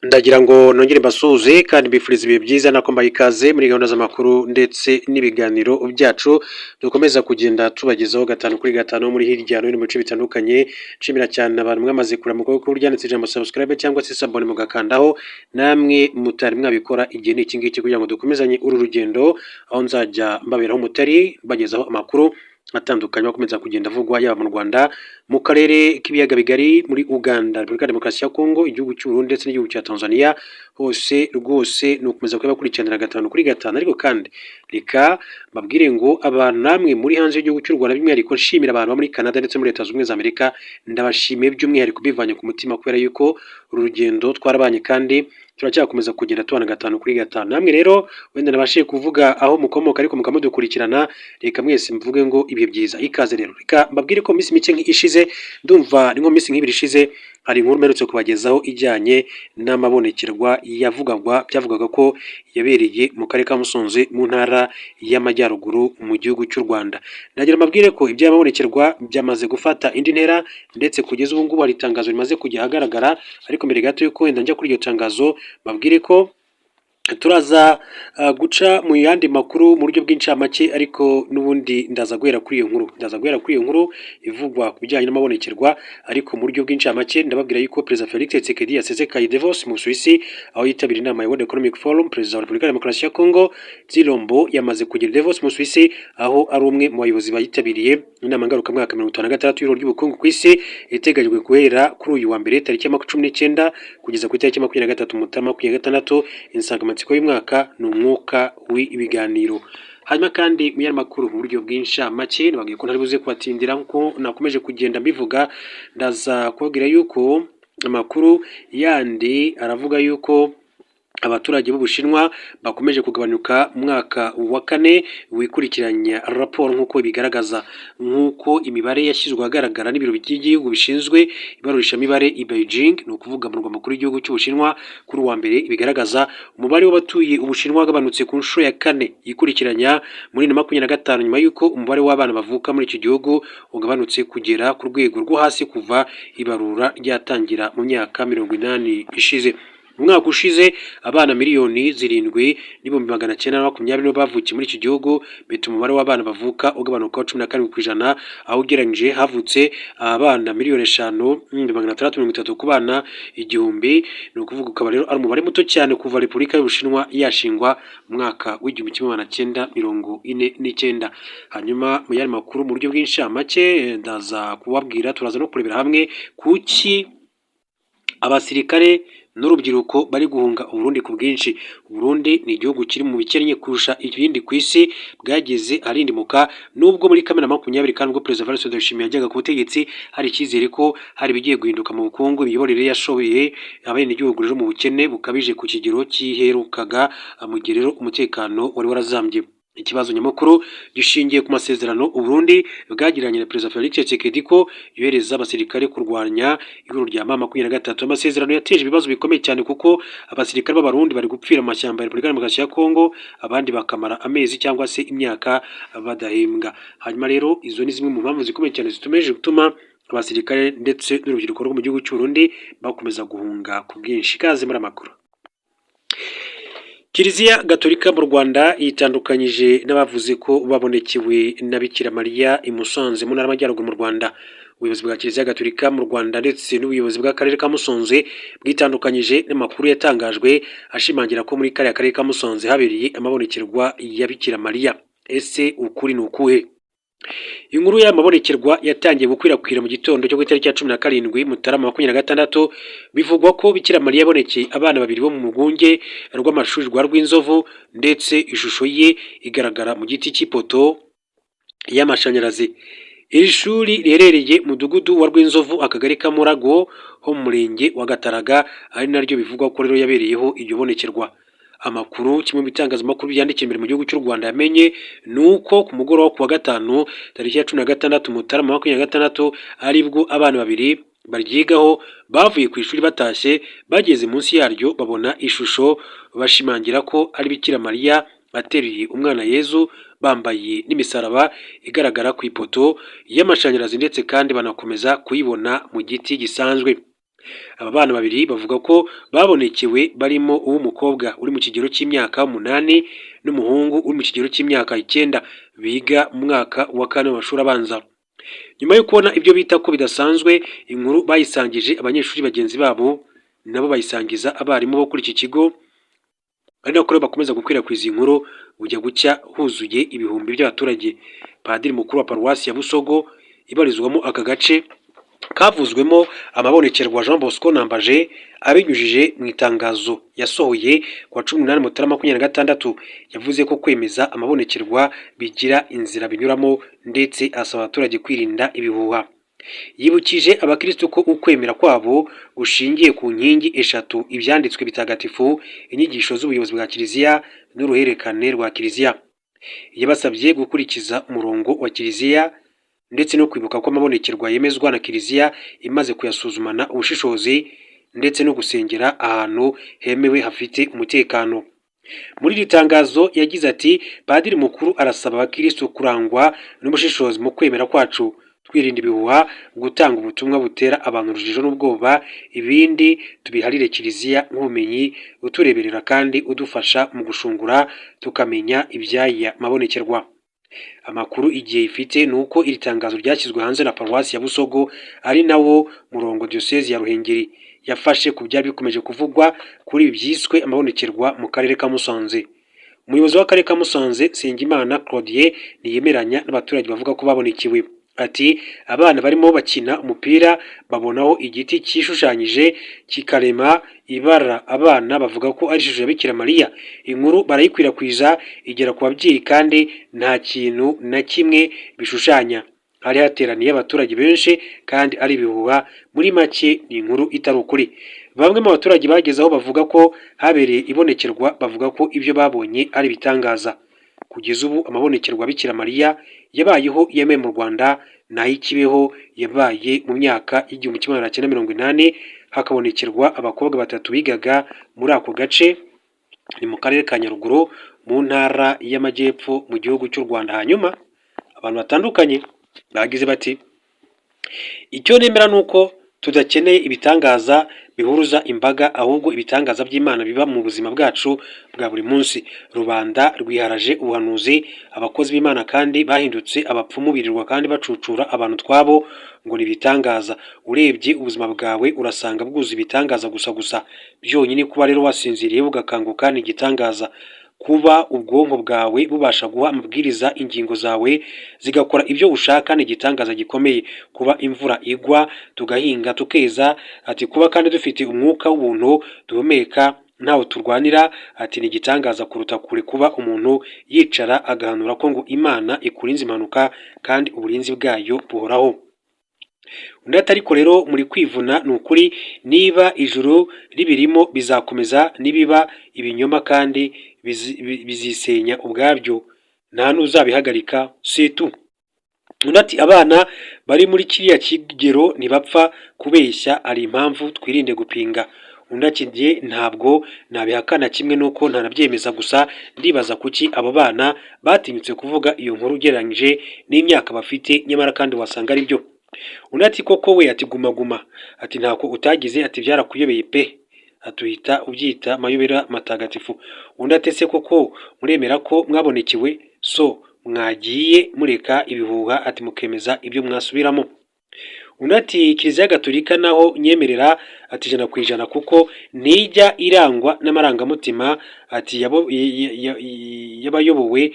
Ndagira ngo nongere mbasuhuze kandi mbifuriza ibihe byiza nako mbaha ikaze muri gahunda z'amakuru ndetse n'ibiganiro byacu dukomeza kugenda tubagezaho gatanu kuri gatanu muri hirya no hino mu bice bitandukanye. Nshimira cyane abantu mwamaze kuramuka kuko ryanditse ijambo subscribe cyangwa se sabone mugakandaho, namwe mutari mwabikora igihe ni iki ngiki kugira ngo dukomezanye uru rugendo, aho nzajya mbaberaho mutari bagezaho amakuru atandukanye bakomeza kugenda avugwa yaba mu Rwanda, mu karere k'ibiyaga bigari, muri Uganda, Repubulika ya Demokarasi ya Kongo, igihugu cy'u Burundi ndetse n'igihugu cya Tanzania, hose rwose ni ukomeza kubakurikiranira gatanu kuri gatanu. Ariko kandi reka mbabwire ngo abantu namwe muri hanze y'igihugu cy'u Rwanda, by'umwihariko nshimira abantu bo muri Canada ndetse muri Leta Zunze Ubumwe za Amerika, ndabashimiye by'umwihariko bivanye ku mutima kubera yuko uru rugendo twarabanye kandi turacyakomeza kugenda tubana gatanu kuri gatanu. Namwe rero wenda nabashije kuvuga aho mukomoka ariko mukamudukurikirana, reka mwese mvuge ngo ibihe byiza. Ikaze rero, reka mbabwire ko minsi mike ishize, ndumva ni nko minsi nk'ibiri ishize, hari inkuru mperutse kubagezaho ijyanye n'amabonekerwa byavugaga ko yabereye mu karere ka Musanze mu ntara y'Amajyaruguru mu gihugu cy'u Rwanda. Nagira mbabwire ko iby'amabonekerwa byamaze gufata indi ntera, ndetse kugeza ubu ngubu hari itangazo rimaze kujya ahagaragara. Ariko mbere gato yuko wenda njya kuri iryo tangazo, babwire ko turaza guca mu yandi makuru mu buryo bw'incamake, ariko n'ubundi ndaza guhera kuri iyo nkuru ivugwa ku bijyanye n'amabonekerwa. Ariko mu buryo bw'incamake ndababwira yuko Perezida Felix Tshisekedi yasezekaye Davos mu Busuwisi, aho yitabiriye inama ya World Economic Forum. Perezida wa Repubulika ya Demokarasi ya Kongo Tshilombo yamaze kugera Davos mu Busuwisi, aho ari umwe mu bayobozi bayitabiriye inama ngarukamwaka 56 y'ibiro ry'ubukungu ku isi, iteganyijwe guhera kuri uyu wa mbere tariki ya 19 kugeza ku itariki ya 23 Mutarama 2026. Insanganyamatsiko y'umwaka ni umwuka w'ibiganiro. Hanyuma kandi mu yandi makuru mu buryo bw'incamake, nababwiye ko ntari buze kubatindira nkuko nakomeje kugenda mbivuga. Ndaza kubabwira yuko amakuru yandi aravuga yuko abaturage b'Ubushinwa bakomeje kugabanuka mu mwaka wa kane wikurikiranya raporo nk'uko bigaragaza, nk'uko imibare yashyizwe ahagaragara n'ibiro by'igihugu bishinzwe ibarurishamibare i Beijing, ni ukuvuga mu murwa mukuru w'igihugu cy'Ubushinwa, kuri uwa mbere bigaragaza umubare w'abatuye Ubushinwa wagabanutse ku nshuro ya kane yikurikiranya muri 2025, nyuma y'uko umubare w'abana bavuka muri iki gihugu ugabanutse kugera ku rwego rwo hasi kuva ibarura ryatangira mu myaka 80 ishize. Mu mwaka ushize abana miliyoni 7,920 bavukiye muri iki gihugu, bituma umubare w'abana bavuka ugabanuka 17%, aho ugereranyije havutse abana miliyoni 5,630 ku bana igihumbi. Ni ukuvuga ukaba rero ari umubare muto cyane kuva Repubulika y'Ubushinwa yashingwa mu mwaka w'1949. Hanyuma mu yandi makuru mu buryo bw'incamake ndaza kubabwira, turaza no kurebera hamwe kuki abasirikare n'urubyiruko bari guhunga Uburundi ku bwinshi. Uburundi ni igihugu kiri mu bikennye kurusha ibindi ku isi, bwageze aharindimuka nubwo muri Kamena 20 kandi ubwo Perezida Evariste Ndayishimiye yajyaga ku butegetsi, hari icyizere ko hari ibigiye guhinduka mu bukungu. Imiyoborere yashoboye abenegihugu rero mu bukene bukabije ku kigero cyiherukaga, mu gihe rero umutekano wari warazambye. Ikibazo nyamukuru gishingiye ku masezerano Uburundi bwagiranye na Perezida Felix Tshisekedi ko yohereza abasirikare kurwanya ihuriro rya M23. Amasezerano yateje ibibazo bikomeye cyane kuko abasirikare b'Abarundi bari gupfira mu mashyamba ya Repubulika ya Demokarasi ya Kongo, abandi bakamara amezi cyangwa se imyaka badahembwa. Hanyuma rero izo ni zimwe mu mpamvu zikomeye cyane zitumeje gutuma abasirikare ndetse n'urubyiruko rwo mu gihugu cy'u Burundi bakomeza guhunga ku bwinshi. Ikaze muri amakuru. Kiliziya Gatolika mu Rwanda yitandukanyije n'abavuze ko babonekewe na Bikira Mariya i Musanze mu ntara y'Amajyaruguru mu Rwanda. Ubuyobozi bwa Kiliziya Gatolika mu Rwanda ndetse n'ubuyobozi bw'akarere ka Musanze bwitandukanyije n'amakuru yatangajwe ashimangira ko muri kariya karere ka Musanze habereye amabonekerwa ya Bikira Mariya. Ese ukuri ni ukuhe? Inkuru y'amabonekerwa yatangiye gukwirakwira mu gitondo cyo ku itariki ya 17 Mutarama 2026. Bivugwa ko Bikira Mariya yabonekeye abana babiri bo mu rwunge rw'amashuri rwa Rwinzovu, ndetse ishusho ye igaragara mu giti cy'ipoto y'amashanyarazi. Iri shuri riherereye mu mudugudu wa Rwinzovu, akagari ka Murago ho mu murenge wa Gataraga, ari naryo bivugwa ko rero yabereyeho iryo bonekerwa. Amakuru kimwe mu bitangazamakuru byandikiye imbere mu gihugu cy'u Rwanda yamenye ni uko ku mugoroba ku wa gatanu tariki ya 16 Mutarama 2026 aribwo abana babiri baryigaho bavuye ku ishuri batashye, bageze munsi yaryo babona ishusho, bashimangira ko ari Bikira Mariya bateruye umwana Yezu, bambaye n'imisaraba igaragara ku ipoto y'amashanyarazi, ndetse kandi banakomeza kuyibona mu giti gisanzwe. Aba bana babiri bavuga ko babonekewe barimo uw'umukobwa uri mu kigero cy'imyaka 8 n'umuhungu uri mu kigero cy'imyaka 9 biga mu mwaka wa 4 w'amashuri abanza. Nyuma yo kubona ibyo bita ko bidasanzwe, inkuru bayisangije abanyeshuri bagenzi babo nabo bayisangiza abarimu bo kuri iki kigo, ari nako rero bakomeza gukwirakwiza inkuru bujya gucya huzuye ibihumbi by'abaturage. Padiri mukuru wa paruwasi ya Busogo ibarizwamo aka gace kavuzwemo amabonekerwa Jean Bosco Nambaje abinyujije mu itangazo yasohoye ku wa 18 Mutarama 2026 yavuze ko kwemeza amabonekerwa bigira inzira binyuramo ndetse asaba abaturage kwirinda ibihuha. Yibukije abakristo ko ukwemera kwabo gushingiye ku nkingi eshatu: ibyanditswe bitagatifu, inyigisho z'ubuyobozi bwa Kiliziya n'uruhererekane rwa Kiliziya. Yabasabye gukurikiza umurongo wa Kiliziya ndetse no kwibuka ko amabonekerwa yemezwa na Kiliziya imaze kuyasuzumana ubushishozi ndetse no gusengera ahantu hemewe hafite umutekano. Muri iri tangazo yagize ati: Padiri mukuru arasaba abakristo kurangwa n'ubushishozi mu kwemera kwacu, twirinda ibihuha, gutanga ubutumwa butera abantu urujijo n'ubwoba, ibindi tubiharire Kiliziya nk'ubumenyi utureberera kandi udufasha mu gushungura tukamenya iby'aya mabonekerwa. Amakuru igihe ifite ni uko iri tangazo ryashyizwe hanze na paruwasi ya Busogo, ari nawo murongo diyosezi ya Ruhengeri yafashe ku byari bikomeje kuvugwa kuri ibi byiswe amabonekerwa mu karere ka Musanze. Umuyobozi w'akarere ka Musanze Nsengimana Claudien niyemeranya n'abaturage bavuga ko babonekewe. Ati: abana barimo bakina umupira babonaho igiti cyishushanyije kikarema ibara, abana bavuga ko ari ishusho ya Bikira Mariya. Inkuru barayikwirakwiza igera ku babyeyi kandi nta kintu na kimwe bishushanya. Hari hateraniye abaturage benshi kandi ari ibihuha. Muri make ni inkuru itari ukuri. Bamwe mu baturage bageze aho bavuga ko habereye ibonekerwa bavuga ko ibyo babonye ari ibitangaza. Kugeza ubu amabonekerwa Bikira Mariya yabayeho yemewe mu Rwanda n'ay'ikibeho yabaye mu myaka y'1980, hakabonekerwa abakobwa 3 bigaga muri ako gace, ni mu karere ka Nyaruguru mu ntara y'Amajyepfo mu gihugu cy'u Rwanda. Hanyuma abantu batandukanye bagize bati: icyo nemera nuko tudakeneye ibitangaza bihuruza imbaga, ahubwo ibitangaza by'Imana biba mu buzima bwacu bwa buri munsi. Rubanda rwiharaje ubuhanuzi, abakozi b'Imana kandi bahindutse abapfumu birirwa kandi bacucura abantu twabo ngo ni ibitangaza. Urebye ubuzima bwawe urasanga bwuzuye ibitangaza gusa. Byonyine kuba rero wasinziriye ugakanguka ni igitangaza. Kuba ubwonko bwawe bubasha guha amabwiriza ingingo zawe zigakora ibyo ushaka ni igitangaza gikomeye. Kuba imvura igwa tugahinga tukeza, ati kuba kandi dufite umwuka w'ubuntu duhumeka ntawe turwanira, ati ni igitangaza kuruta kure kuba umuntu yicara agahanura ko ngo Imana ikurinze impanuka kandi uburinzi bwayo buhoraho. Undi ati: ariko rero muri kwivuna ni ukuri, niba ijuru ribirimo bizakomeza, nibiba ibinyoma kandi bizisenya ubwabyo, nta n'uzabihagarika setu. Undi ati: abana bari muri kiriya kigero ntibapfa kubeshya, ari impamvu twirinde gupinga. Undi ati: njye ntabwo nabihakana, kimwe nuko ntanabyemeza, gusa ndibaza kuki abo bana batinyutse kuvuga iyo nkuru ugereranyije n'imyaka bafite, nyamara kandi wasanga ari byo. Undi ati: koko we, ati guma, ati ntako utagize, ati byarakuyobeye pe, atuhita ubyita mayobera matagatifu. Undi ati: ese koko muremera ko mwabonekewe, so mwagiye mureka ibihuha, ati mukemeza ibyo mwasubiramo. Undi ati: Kiliziya Gatolika naho nyemerera, ati 100% kuko nijya irangwa n'amarangamutima, ati yabayobowe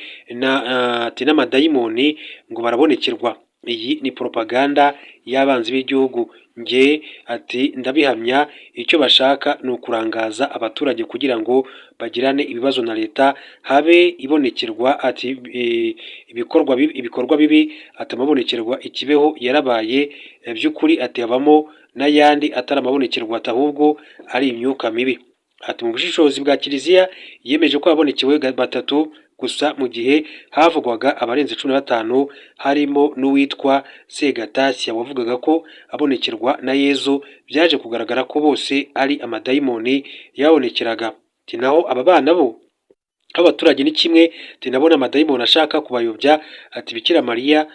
n'amadayimoni ngo barabonekerwa. Iyi ni propaganda y'abanzi b'igihugu. Nge ati ndabihamya, icyo bashaka ni ukurangaza abaturage kugira ngo bagirane ibibazo na leta, habe ibonekerwa, ati ibikorwa bibi, ati amabonekerwa ikibeho yarabaye by'ukuri, ati habamo n'ayandi atari amabonekerwa, ahubwo ari imyuka mibi. Ati mu bushishozi bwa Kiliziya yemeje ko yabonekewe 3 gusa, mu gihe havugwaga abarenze 15, harimo n'uwitwa Segatashya wavugaga ko abonekerwa na Yezu. Byaje kugaragara ko bose ari amadayimoni yabonekeraga. Ati naho aba bana bo abaturage ni kimwe, ati nabona amadayimoni ashaka kubayobya, ati Bikira Mariya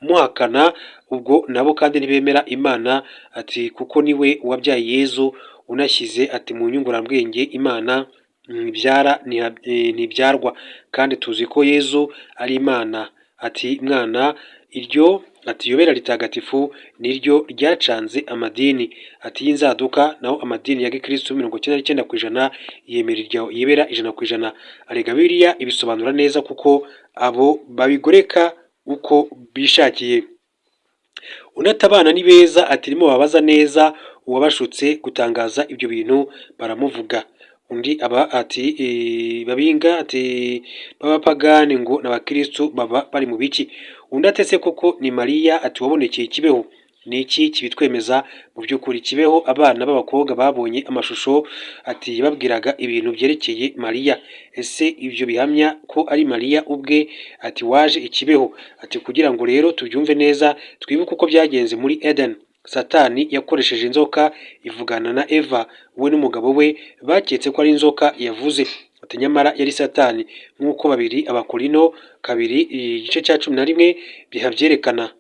muhakana ubwo nabo kandi ntibemera Imana ati kuko niwe wabyaye Yezu unashyize ati mu nyungurambwenge Imana ntibyarwa kandi tuzi ko Yezu ari Imana ati mwana iryo ati yobera ritagatifu niryo ryacanze amadini ati y'inzaduka naho amadini ya gikristo 99% yemera 100%. Arega Bibiliya ibisobanura neza kuko abo babigoreka uko bishakiye. Unatabana ni beza ati rimo babaza neza uwabashutse gutangaza ibyo bintu baramuvuga. Undi aba ati babinga ati babapagani ngo n'abakristo baba bari mu biki. Undi atese koko ni Mariya ati wabonekeye Kibeho. Ni iki kibitwemeza mu by'ukuri Kibeho abana b'abakobwa babonye amashusho ati babwiraga ibintu byerekeye Mariya. Ese ibyo bihamya ko ari Mariya ubwe ati waje ikibeho ati kugira ngo rero tubyumve neza twibuke uko byagenze muri Eden. Satani yakoresheje inzoka ivugana na Eva we n'umugabo we baketse ko ari inzoka yavuze ati nyamara yari Satani nk'uko babiri Abakorino 2:11 bihabyerekana.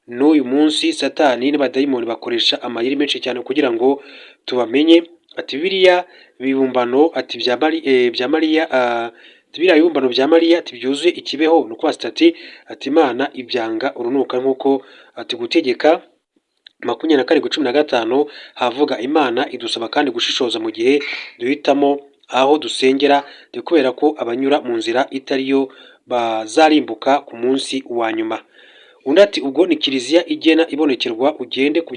N'uyu munsi Satani n'abadayimoni bakoresha amayeri menshi cyane kugira ngo tubamenye ati Bibiliya bibumbano ati bya Mariya biriya bibumbano bya Mariya ati byuzuye ikibeho nuko ati Imana ibyanga urunuka nk'uko ati gutegeka 22:15 havuga Imana idusaba kandi gushishoza mu gihe duhitamo aho dusengera kubera ko abanyura mu nzira itariyo bazarimbuka ku munsi wa nyuma. Undi ati ubwo ni Kiliziya igena ibonekerwa ugende ku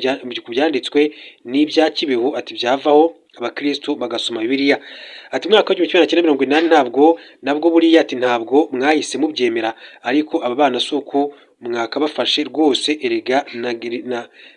byanditswe n'ibya Kibeho ati byavaho abakristo bagasoma Bibiliya ati mwaka w'1980 nabwo buriya ati ntabwo mwahise mubyemera ariko aba bana suko mwakabafashe rwose erega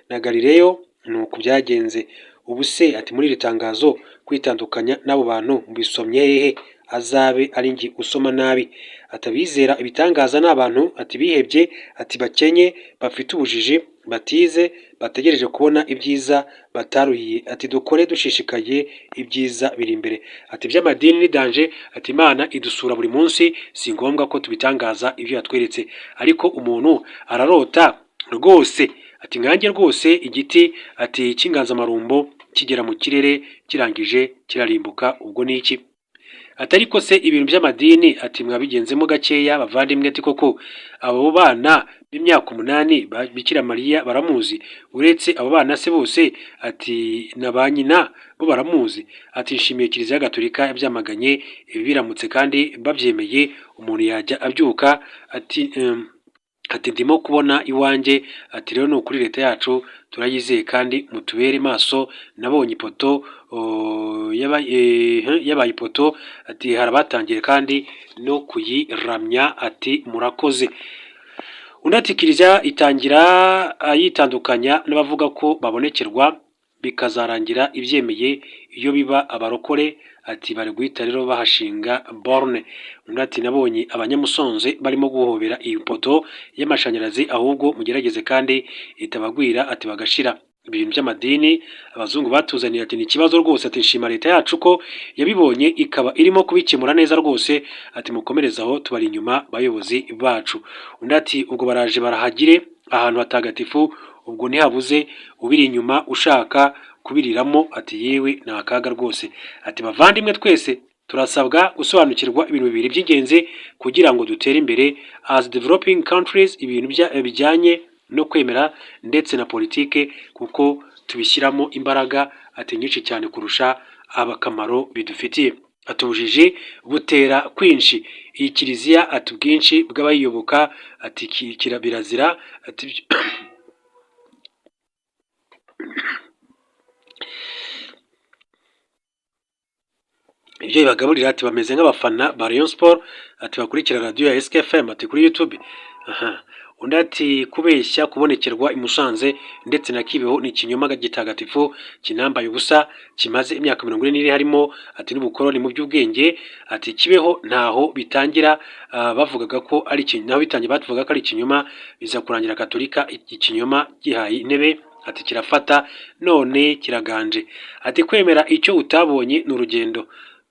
na Galileo nuko byagenze. Ubu se ati muri iri tangazo kwitandukanya n'abo bantu mubisomye hehe azabe ari ngi usoma nabi atabizera ibitangaza n'abantu ati bihebye ati bakenye bafite ubujiji batize bategereje kubona ibyiza bataruhiye ati dukore dushishikaye ibyiza biri imbere ati by'amadini ni danje ati Imana idusura buri munsi si ngombwa ko tubitangaza ibyo yatweretse ariko umuntu ararota rwose ati ngange rwose igiti ati cy'inganzamarumbo kigera mu kirere kirangije kirarimbuka ubwo ni iki atari ko se ibintu by'amadini ati mwabigenzemo gakeya bavandimwe ati koko abo bana b'imyaka 8 Bikira Mariya baramuzi uretse abo bana se bose ati na ba nyina bo baramuzi ati nshimiye Kiliziya Gatolika yabyamaganye biramutse kandi babyemeye umuntu yajya abyuka ati ndimo kubona iwanjye ati rero no kuri leta yacu turayizeye kandi mutubere maso nabonye ipoto yabaye ipoto ati harabatangiye kandi no kuyiramya ati murakoze. Undi ati Kiliziya itangira yitandukanya n'abavuga ko babonekerwa bikazarangira ibyemeye iyo biba abarokore ati bari guhita rero bahashinga borne. Undi ati nabonye abanyamusonze barimo guhobera iyi poto y'amashanyarazi ahubwo mugerageze kandi itabagwira ati bagashira. Ibintu by'amadini abazungu batuzaniye ati ni ikibazo rwose ati nshima leta yacu ko yabibonye ikaba irimo kubikemura neza rwose ati mukomerezaho tubari inyuma bayobozi bacu. Undi ati ubwo baraje barahagire ahantu hatagatifu ubwo ntihabuze ubiri inyuma ushaka kubiriramo ati yewe ni akaga rwose ati bavandimwe twese turasabwa gusobanukirwa ibintu bibiri by'ingenzi kugira ngo dutere imbere as developing countries ibintu bijyanye no kwemera ndetse na politike kuko tubishyiramo imbaraga ati nyinshi cyane kurusha abakamaro bidufitiye. Atubujije butera kwinshi iyi Kiliziya ati ubwinshi bw'abayiyoboka ati birazira ati ibyo bibagaburira ati bameze nk'abafana ba Rayon Sport ati bakurikira radio ya SKFM ati kuri YouTube. Undi ati kubeshya kubonekerwa i Musanze ndetse na Kibeho ni ikinyoma gitagatifu kinambaye ubusa kimaze imyaka 40 harimo ati n'ubukoroni mu by'ubwenge ati Kibeho ntaho bitangira bavugaga ko ari ikinyoma bitangiye batuvuga ko ari ikinyoma biza kurangira Katolika ikinyoma gihaye intebe ati kirafata none kiraganje ati kwemera icyo utabonye n'urugendo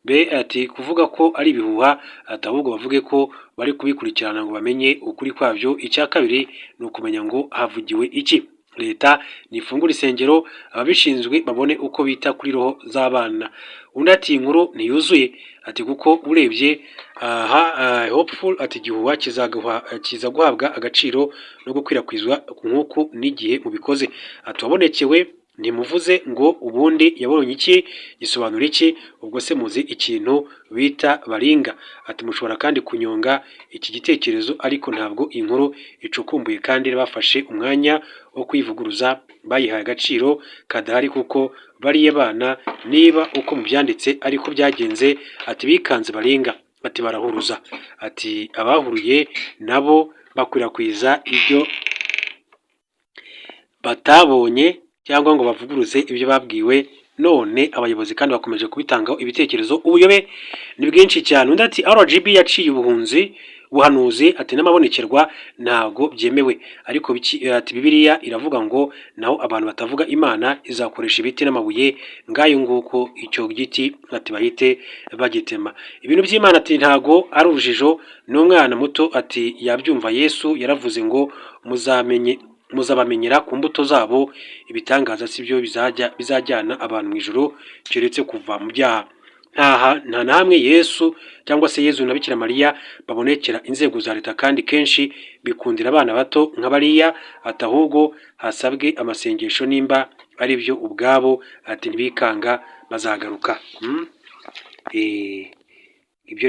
be ati kuvuga ko ari ibihuha ati ahubwo bavuge ko bari kubikurikirana ngo bamenye ukuri kwabyo. Icya kabiri ni ukumenya ngo havugiwe iki. Leta nifungura isengero ababishinzwe babone uko bita kuri roho z'abana. Undi ati inkuru ntiyuzuye ati kuko urebye hopeful ati igihuha kiza guhabwa agaciro no gukwirakwizwa nk'uku n'igihe mubikoze. Ati wabonekewe ntimuvuze ngo ubundi yabonye iki, gisobanura iki? Ubwo se muzi ikintu bita baringa? Ati mushobora kandi kunyonga iki gitekerezo ariko ntabwo inkuru icukumbuye kandi bafashe umwanya wo kwivuguruza bayihaye agaciro kadahari kuko bariye bana niba uko mubyanditse ariko byagenze ati bikanze baringa ati barahuruza ati abahuruye nabo bakwirakwiza ibyo batabonye cyangwa ngo bavuguruze ibyo babwiwe. None abayobozi kandi bakomeje kubitangaho ibitekerezo. Ubuyobe ni bwinshi cyane. Undi ati RGB yaciye ubuhanuzi ati n'amabonekerwa ntago byemewe ariko ati Bibiliya iravuga ngo naho abantu batavuga Imana izakoresha ibiti n'amabuye ngayo nguko icyo giti ati bahite bagitema. Ibintu by'Imana ati ntago ari urujijo n'umwana muto ati yabyumva. Yesu yaravuze ngo muzabamenyera ku mbuto zabo. Ibitangaza si byo bizajyana abantu mu ijuru keretse kuva mu byaha. Nta na hamwe Yesu cyangwa se Yezu na Bikira Mariya babonekera inzego za leta kandi kenshi bikundira abana bato nk'abariya ati ahubwo hasabwe amasengesho nimba ari byo ubwabo ati ntibikanga bazagaruka. Ibyo